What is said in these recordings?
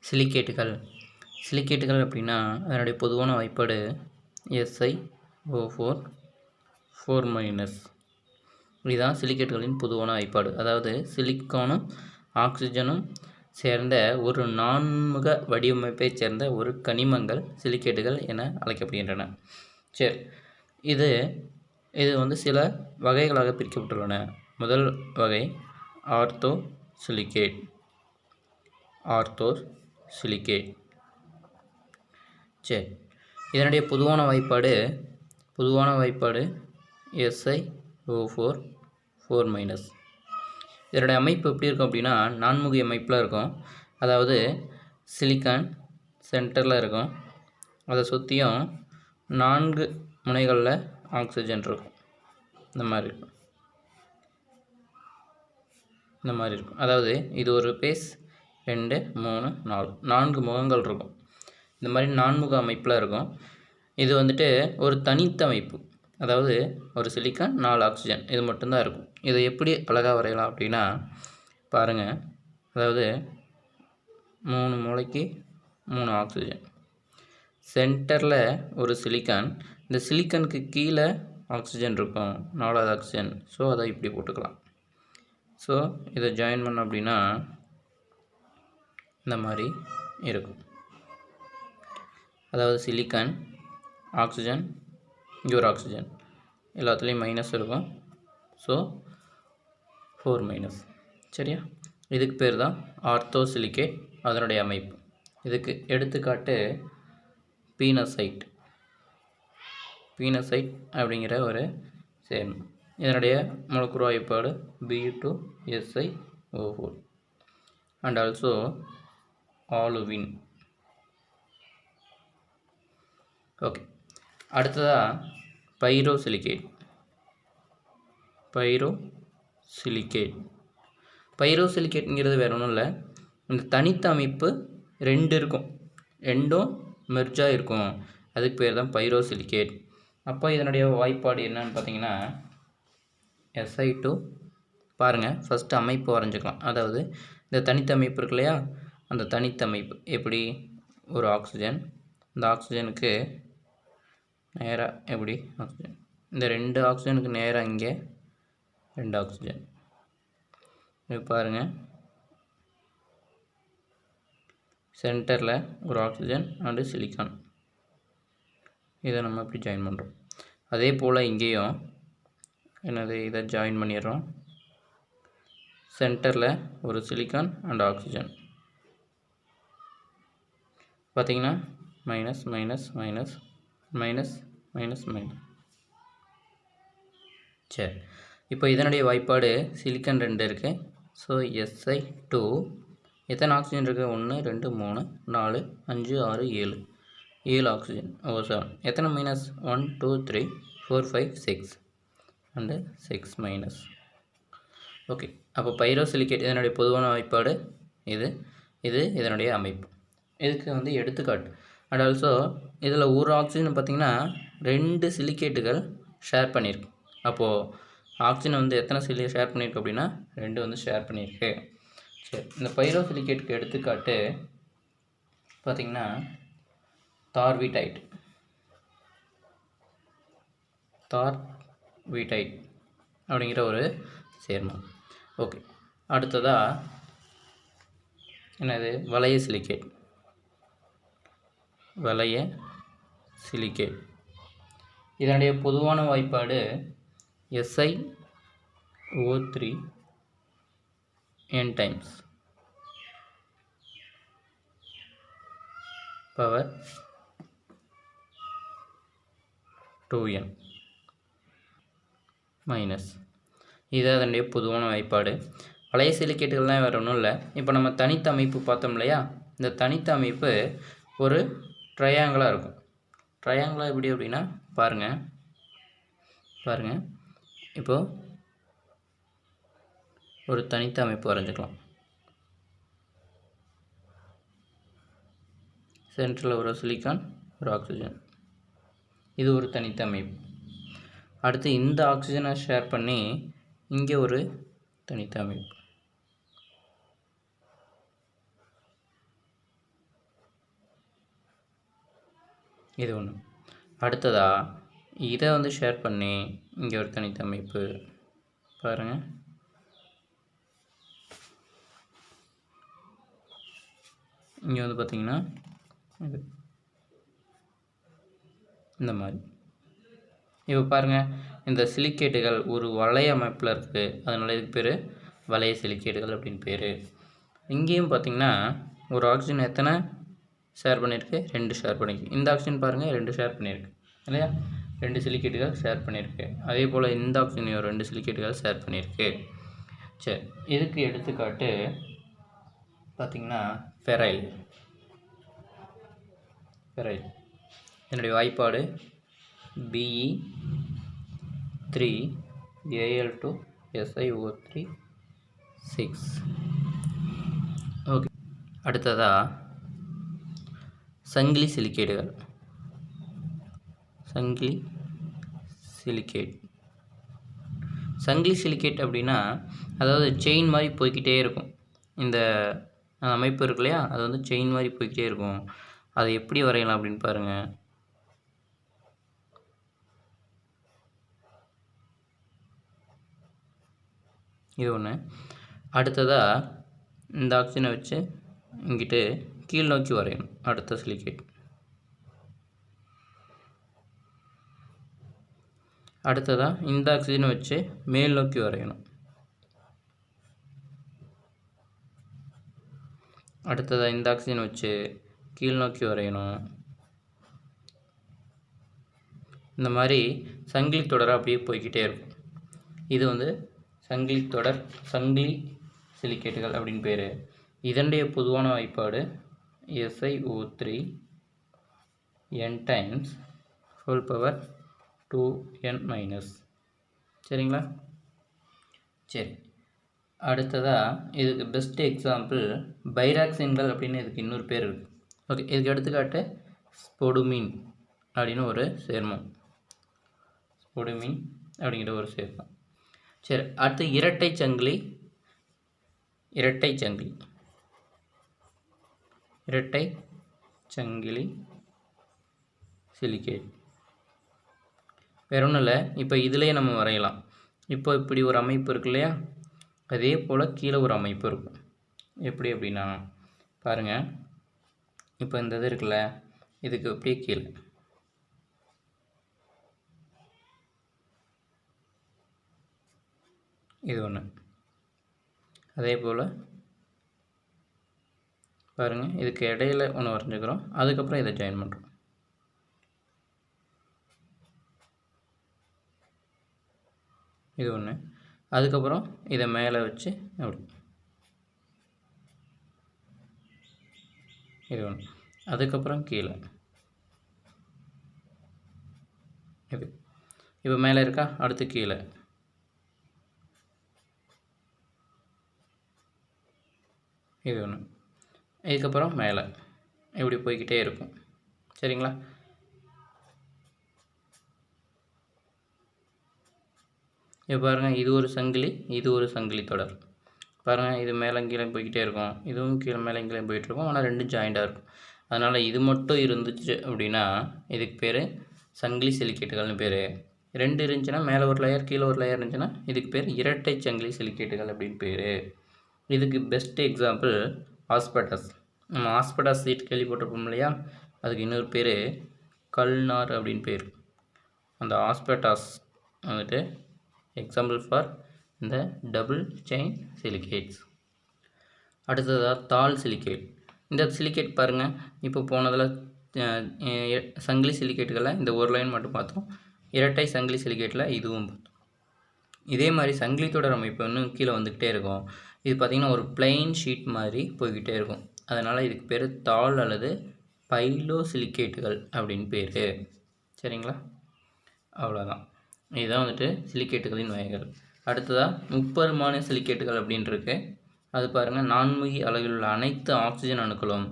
சிலிக்கேட்டுகள் அப்படின்னா அதனுடைய பொதுவான வாய்ப்பாடு SiO4 4- இதுதான் சிலிக்கேட்டுகளின் பொதுவான வாய்ப்பாடு. அதாவது சிலிக்கானும் ஆக்சிஜனும் சேர்ந்த ஒரு நான்முக வடிவமைப்பைச் சேர்ந்த ஒரு கனிமங்கள் சிலிக்கேட்டுகள் என அழைக்கப்படுகின்றன. சரி, இது சில வகைகளாக பிரிக்கப்பட்டுள்ளன. முதல் வகை ஆர்த்தோ சிலிக்கேட். சரி, இதனுடைய பொதுவான வாய்ப்பாடு SiO4 4-. இதனுடைய அமைப்பு எப்படி இருக்கும் அப்படின்னா நான்முக அமைப்பில் இருக்கும். அதாவது சிலிக்கான் சென்டரில் இருக்கும், அதை சுற்றியும் 4 முனைகளில் ஆக்சிஜன் இருக்கும். இந்த மாதிரி இருக்கும். அதாவது இது ஒரு பேஸ் 2 3 4 முகங்கள் இருக்கும். இந்த மாதிரி நான்முக அமைப்பில் இருக்கும். இது ஒரு தனித்த அமைப்பு. அதாவது ஒரு சிலிக்கான் 4 ஆக்சிஜன் இது மட்டும்தான் இருக்கும். இதை எப்படி அழகாக வரையலாம் அப்படின்னா பாருங்கள். அதாவது 3 மூளைக்கு 3 ஆக்சிஜன், சென்டரில் ஒரு சிலிக்கான், இந்த சிலிக்கானுக்கு கீழே ஆக்சிஜன் இருக்கும், 4வது ஆக்சிஜன். ஸோ அதை இப்படி போட்டுக்கலாம். ஸோ இதை ஜாயின் பண்ண அப்படின்னா இந்த மாதிரி இருக்கும். அதாவது சிலிக்கான், ஆக்சிஜன், இங்கே ஒரு ஆக்சிஜன், எல்லாத்துலேயும் மைனஸ் இருக்கும். ஸோ 4-. சரியா? இதுக்கு பேர் தான் ஆர்த்தோ சிலிக்கேட், அதனுடைய அமைப்பு. இதுக்கு எடுத்துக்காட்டு பீனசைட் அப்படிங்கிற ஒரு சேர்மம். இதனுடைய மூலக்கூறு வாய்ப்பாடு Bu2SiO4 அண்ட் ஆல்சோ ஆலுவின். ஓகே, அடுத்ததாக பைரோசிலிக்கேட்ங்கிறது வேறு ஒன்றும் இல்லை. இந்த தனித்த அமைப்பு 2 இருக்கும், 2ம் மெர்ஜாக இருக்கும். அதுக்கு பேர் தான் பைரோசிலிக்கேட். அப்போ இதனுடைய வாய்ப்பாடு என்னன்னு பார்த்தீங்கன்னா Si2. பாருங்கள், ஃபஸ்ட்டு அமைப்பு வரைஞ்சிக்கலாம். அதாவது இந்த தனித்த அமைப்பு இருக்கு இல்லையா, அந்த தனித்த அமைப்பு எப்படி ஒரு ஆக்சிஜன், இந்த ஆக்சிஜனுக்கு நேராக எப்படி ஆக்சிஜன், இந்த 2 ஆக்சிஜனுக்கு நேராக இங்கே 2 ஆக்சிஜன். இது பாருங்கள், சென்டரில் ஒரு ஆக்சிஜன் அண்டு சிலிக்கான். இதை நம்ம இப்படி ஜாயின் பண்ணுறோம். அதே போல் இங்கேயும் இதை ஜாயின் பண்ணிடுறோம். சென்டரில் ஒரு சிலிக்கான் அண்ட் ஆக்சிஜன். பார்த்தீங்கன்னா minus minus minus minus minus minus. சரி, இப்போ இதனுடைய வாய்ப்பாடு சிலிக்கான் 2 இருக்குது. ஸோ Si2 எத்தனை ஆக்சிஜன் இருக்குது? 1 2 3 4 5 6 7 ஆக்சிஜன். 7. எத்தனை மைனஸ்? 1 2 3 4 5 6 and 6 minus. ஓகே, அப்போ பைரோசிலிக்கேட் இதனுடைய பொதுவான வாய்ப்பாடு இது இதனுடைய அமைப்பு. இதுக்கு எடுத்துக்காட்டு அண்ட் ஆல்சோ இதில் ஒரு ஆக்சிஜன் பார்த்திங்கன்னா 2 சிலிக்கேட்டுகள் ஷேர் பண்ணியிருக்கு. அப்போது ஆக்சிஜன் எத்தனை ஷேர் பண்ணியிருக்கு அப்படின்னா 2 ஷேர் பண்ணியிருக்கு. சரி, இந்த பைரோசிலிக்கேட்டுக்கு எடுத்துக்காட்டு பார்த்திங்கன்னா தார்விடைட் அப்படிங்கிற ஒரு சேர்மம். ஓகே, அடுத்ததாக என்னது? வளைய சிலிக்கேட். இதனுடைய பொதுவான வாய்ப்பாடு SiO3 n × power 2n minus. இது அதனுடைய பொதுவான வாய்ப்பாடு. வளைய சிலிக்கேட்டுகள்லாம் வேறு ஒன்றும் இல்லை. இப்போ நம்ம தனித்த அமைப்பு பார்த்தோம் இல்லையா, இந்த தனித்த அமைப்பு ஒரு ட்ரையாங்கிளாக இருக்கும். ட்ரையாங்கிளாக எப்படி அப்படின்னா பாருங்கள், இப்போது ஒரு தனித்த அமைப்பு வரைஞ்சிக்கலாம். சென்டரில் ஒரு சிலிக்கான், ஒரு ஆக்சிஜன். இது ஒரு தனித்த அமைப்பு. அடுத்து இந்த ஆக்சிஜனை ஷேர் பண்ணி இங்கே ஒரு தனித்த அமைப்பு. இது ஒன்று. அடுத்ததாக இதை வந்து ஷேர் பண்ணி இங்கே ஒரு தனித்த அமைப்பு பாருங்கள். இங்கே வந்து பார்த்திங்கன்னா இது இந்த மாதிரி. இப்போ பாருங்கள், இந்த சிலிக்கேட்டுகள் ஒரு வளைய அமைப்பில் இருக்குது, அதனால் இதுக்கு பேர் வளைய சிலிக்கேட்டுகள் அப்படின்னு பேர். இங்கேயும் பார்த்திங்கன்னா ஒரு ஆக்சிஜன் எத்தனை ஷேர் பண்ணியிருக்கு? 2 ஷேர் பண்ணியிருக்கு. இந்த ஆக்சிஜன் பாருங்கள் 2 ஷேர் பண்ணியிருக்கு இல்லையா? 2 சிலிக்கேட்டுகள் ஷேர் பண்ணியிருக்கு. அதே போல் இந்த ஆக்சிஜன் 2 சிலிக்கேட்டுகள் ஷேர் பண்ணியிருக்கு. சரி, இதுக்கு எடுத்துக்காட்டு பார்த்திங்கன்னா ஃபெரைல். என்னுடைய வாய்ப்பாடு Be3Al2SiO3 6. ஓகே. அடுத்ததாக சங்கிலி சிலிக்கேட்டுகள். சங்கிலி சிலிக்கேட் அப்படின்னா அதாவது செயின் மாதிரி போய்கிட்டே இருக்கும். இந்த அமைப்பு இருக்கு இல்லையா, அது வந்து செயின் மாதிரி போய்கிட்டே இருக்கும். அதை எப்படி வரையலாம் அப்படின்னு பாருங்கள். இது ஒன்று. அடுத்ததாக இந்த ஆக்சிஜனை வச்சு இங்கிட்டு கீழ் நோக்கி வரையணும் அடுத்த சிலிக்கேட். அடுத்ததாக இந்த ஆக்சிஜனை வச்சு மேல் நோக்கி வரையணும். அடுத்ததாக இந்த ஆக்சிஜனை வச்சு கீழ் நோக்கி வரையணும். இந்த மாதிரி சங்கிலி தொடராக அப்படியே போய்கிட்டே இருக்கும். இது வந்து சங்கிலி சிலிக்கேட்டுகள் அப்படின்னு பேர். இதனுடைய பொதுவான வாய்ப்பாடு SiO3 n times whole power 2n-. சரிங்களா? சரி, அடுத்ததாக இதுக்கு பெஸ்ட் எக்ஸாம்பிள் பைராக்சின்கள் அப்படின்னு இதுக்கு இன்னொரு பேர் இருக்குது. ஓகே, இதுக்கு எடுத்துக்காட்டு ஸ்பொடுமின் அப்படின்னு ஒரு சேர்மம். ஸ்பொடுமின் அப்படிங்கிற ஒரு சேர்மம். சரி, அடுத்து இரட்டை சங்கிலி சிலிக்கேட். வேற ஒன்றும் இல்லை, இப்போ இதுலேயே நம்ம வரையலாம். இப்போ இப்படி ஒரு அமைப்பு இருக்கு இல்லையா, அதே போல் கீழே ஒரு அமைப்பு இருக்கும். எப்படி அப்படின்னா பாருங்கள், இப்போ இந்த இது இருக்குல்ல, இதுக்கு அப்படியே கீழே இது ஒன்று. அதே போல் பாருங்கள், இதுக்கு இடையில ஒன்று வரைஞ்சிக்கிறோம், அதுக்கப்புறம் இதை ஜாயின் பண்ணுறோம். இது ஒன்று. அதுக்கப்புறம் இதை மேலே வச்சு அப்படி இது ஒன்று. அதுக்கப்புறம் கீழே இது. இப்போ மேலே இருக்கா, அடுத்து கீழே. இது ஒன்று. இதுக்கப்புறம் மேலே இப்படி போய்கிட்டே இருக்கும். சரிங்களா? இப்போ பாருங்கள், இது ஒரு சங்கிலி தொடர். பாருங்கள், இது மேலே கீழே போய்கிட்டே இருக்கும், இதுவும் கீழே மேலே கீழே போயிட்டுருக்கும். ஆனால் ரெண்டும் ஜாயிண்டாக இருக்கும். அதனால் இது மட்டும் இருந்துச்சு அப்படின்னா இதுக்கு பேர் சங்கிலி சிலிக்கேட்டுகள்னு பேர். 2 இருந்துச்சுன்னா, மேலே ஒரு லேயர் கீழே ஒரு லேயர் இருந்துச்சுன்னா இதுக்கு பேர் இரட்டை சங்கிலி சிலிக்கேட்டுகள் அப்படின்னு பேர். இதுக்கு பெஸ்ட் எக்ஸாம்பிள் ஆஸ்பெட்டாஸ். நம்ம ஆஸ்பெட்டாஸ் சீட் கேள்விப்பட்டிருப்போம் இல்லையா, அதுக்கு இன்னொரு பேர் கல்நார் அப்படின்னு பேர். அந்த ஆஸ்பெட்டாஸ் வந்துட்டு எக்ஸாம்பிள் ஃபார் இந்த டபுள் செயின் சிலிக்கேட்ஸ். அடுத்ததாக தாள் சிலிக்கேட். இந்த சிலிக்கேட் பாருங்கள், இப்போ போனதில் சங்கிலி சிலிக்கேட்டுகளில் இந்த ஒரு லைன் மட்டும் பார்த்தோம். இரட்டை சங்கிலி சிலிக்கேட்டில் இதுவும் பார்த்தோம். இதே மாதிரி சங்கிலி தொடர் அமைப்பு இன்னும் கீழே வந்துக்கிட்டே இருக்கும். இது பார்த்திங்கன்னா ஒரு பிளெயின் ஷீட் மாதிரி போய்கிட்டே இருக்கும். அதனால் இதுக்கு பேர் தாள் அல்லது பைலோ சிலிக்கேட்டுகள் அப்படின்னு பேர். சரிங்களா? அவ்வளோதான். இதுதான் வந்துட்டு சிலிக்கேட்டுகளின் வகைகள். அடுத்ததாக முப்பரிமாண சிலிக்கேட்டுகள் அப்படின்னு இருக்கு. அது பாருங்கள், நான்முகி அலகில் உள்ள அனைத்து ஆக்சிஜன் அணுக்களும்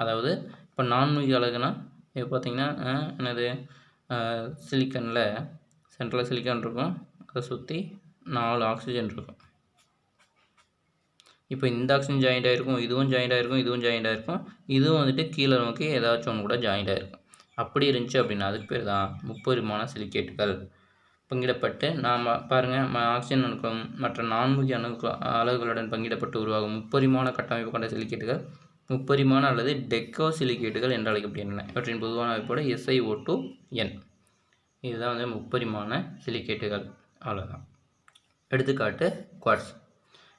அதாவது இப்போ நான்முகி அலகுனா இப்போ பார்த்திங்கன்னா என்னது, சிலிக்கனில் சென்ட்ரலில் சிலிக்கான் இருக்கும், அதை சுற்றி 4 ஆக்சிஜன் இருக்கும். இப்போ இந்த ஆக்சிஜன் ஜாயிண்ட் ஆகிருக்கும், இதுவும் ஜாயிண்ட் ஆகிருக்கும், இதுவும் ஜாயிண்ட் ஆகிருக்கும், இதுவும் வந்துட்டு கீழே நோக்கி ஏதாச்சும் ஒன்று கூட ஜாயிண்ட் ஆகிருக்கும். அப்படி இருந்துச்சு அப்படின்னா அதுக்கு பேர் தான் முப்பரிமாண சிலிக்கேட்டுகள். பங்கிடப்பட்டு நாம் பாருங்கள், ஆக்சிஜன் அணுக்களும் மற்ற 4 அலகுகளுடன் பங்கிடப்பட்டு உருவாகும் முப்பரிமாண கட்டமைப்பு கொண்ட சிலிக்கேட்டுகள் முப்பரிமாண அல்லது டெக்கோ சிலிக்கேட்டுகள் என்று அழைக்கப்படுகின்றன. இவற்றின் பொதுவான வாய்ப்பாடு SiO2N. இதுதான் வந்து முப்பரிமாண சிலிக்கேட்டுகள். அவ்வளோதான். எடுத்துக்காட்டு குவார்ட்ஸ்.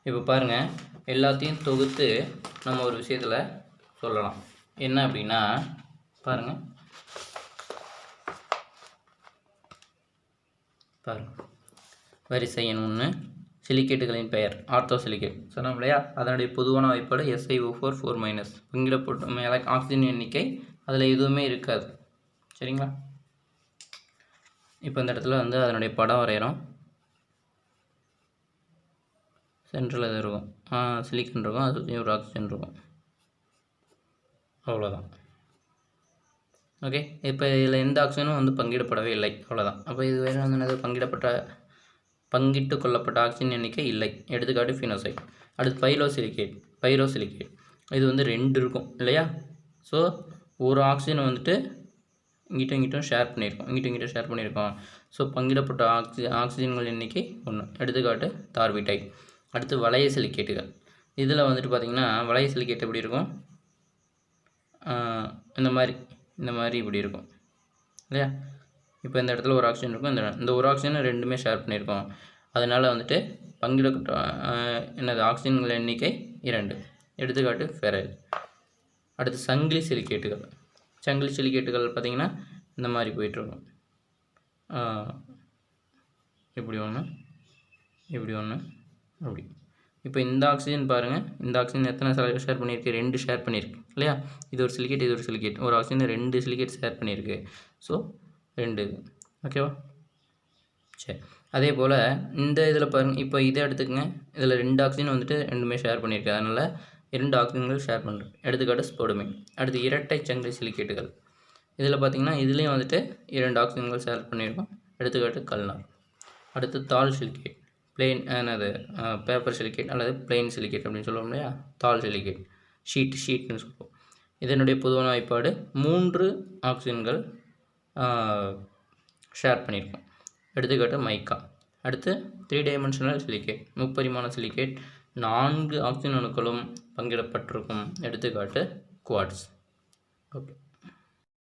இப்போ பாருங்கள், எல்லாத்தையும் தொகுத்து நம்ம ஒரு விஷயத்தில் சொல்லலாம். என்ன அப்படின்னா பாருங்கள் வரிசை எண் 1 சிலிக்கேட்டுகளின் பெயர் ஆர்த்தோ சிலிக்கேட் சொன்னோம் இல்லையா? அதனுடைய பொதுவான வாய்ப்பாடு SiO4 4-. பங்கிடப்பட்ட மேலே ஆக்சிஜன் எண்ணிக்கை அதில் எதுவுமே இருக்காது. சரிங்களா? இப்போ இந்த இடத்துல வந்து அதனுடைய படம் வரைகிறோம். சென்ட்ரல் எது இருக்கும்? சிலிக்கன் இருக்கும், அது ஒரு ஆக்சிஜன் இருக்கும். அவ்வளோதான். ஓகே. இப்போ இதில் எந்த ஆக்சிஜனும் வந்து பங்கிடப்படவே இல்லை. அவ்வளோதான். அப்போ இது வேறு வந்து பங்கிட்டு கொள்ளப்பட்ட ஆக்சிஜன் எண்ணிக்கை இல்லை. எடுத்துக்காட்டு ஃபினோசைட். அடுத்து பைரோசிலிக்கேட். இது வந்து 2 இருக்கும் இல்லையா? ஸோ ஒரு ஆக்சிஜனை வந்துட்டு இங்கிட்டும் ஷேர் பண்ணியிருக்கோம். ஸோ பங்கிடப்பட்ட ஆக்சிஜன்கள் எண்ணிக்கை 1. எடுத்துக்காட்டு தார்பிடைட். அடுத்து வளைய சிலிக்கேட்டுகள். இதில் வந்துட்டு பார்த்திங்கன்னா வளைய சிலிக்கேட் எப்படி இருக்கும்? இந்த மாதிரி இப்படி இருக்கும் இல்லையா? இப்போ இந்த இடத்துல ஒரு ஆக்சிஜன் இருக்கும், இந்த ஒரு ஆக்சிஜனை 2மே ஷேர் பண்ணியிருக்கோம். அதனால் வந்துட்டு பங்கிடப்பட்ட ஆக்சிஜன்கள் எண்ணிக்கை 2. எடுத்துக்காட்டு ஃபெரைல். அடுத்து சங்கிலி சிலிக்கேட்டுகள் பார்த்திங்கன்னா இந்த மாதிரி போயிட்டுருக்கும். இப்படி ஒன்று அப்படி. இப்போ இந்த ஆக்சிஜன் பாருங்கள், இந்த ஆக்சிஜன் எத்தனை ஷேர் பண்ணியிருக்கு? 2 ஷேர் பண்ணியிருக்கு இல்லையா? இது ஒரு சிலிக்கேட். ஒரு ஆக்சிஜன் 2 சிலிக்கேட் ஷேர் பண்ணியிருக்கு. ஸோ 2. ஓகேவா? சரி. அதே போல் இந்த இதில் பாருங்கள், இப்போ இதை எடுத்துக்கங்க. இதில் 2 ஆக்சிஜன் வந்துட்டு 2மே ஷேர் பண்ணியிருக்கு. அதனால் 2 ஆக்சிஜன்கள் ஷேர் பண்ணுறோம். எடுத்துக்காட்டு ஸ்போடமைன். அடுத்து இரட்டை சங்கிலி சிலிக்கேட்டுகள். இதில் பார்த்திங்கன்னா இதுலேயும் வந்துட்டு 2 ஆக்சிஜன்கள் ஷேர் பண்ணியிருக்கோம். எடுத்துக்காட்டு கல்னார். அடுத்து தாள் சிலிக்கேட். பேப்பர் சிலிக்கேட் அல்லது பிளெயின் சிலிக்கேட் அப்படின்னு சொல்லுவோம் இல்லையா? தாள் சிலிக்கேட். ஷீட்னு சொல்லுவோம். இதனுடைய பொதுவான வாய்ப்பாடு 3 ஆக்சிஜன்கள் ஷேர் பண்ணியிருக்கோம். எடுத்துக்காட்டு மைக்கா. அடுத்து 3 சிலிக்கேட். முப்பரிமாண சிலிக்கேட் 4 ஆக்சிஜன் அணுக்களும் பங்கிடப்பட்டிருக்கும். எடுத்துக்காட்டு குவார்ட்ஸ். ஓகே.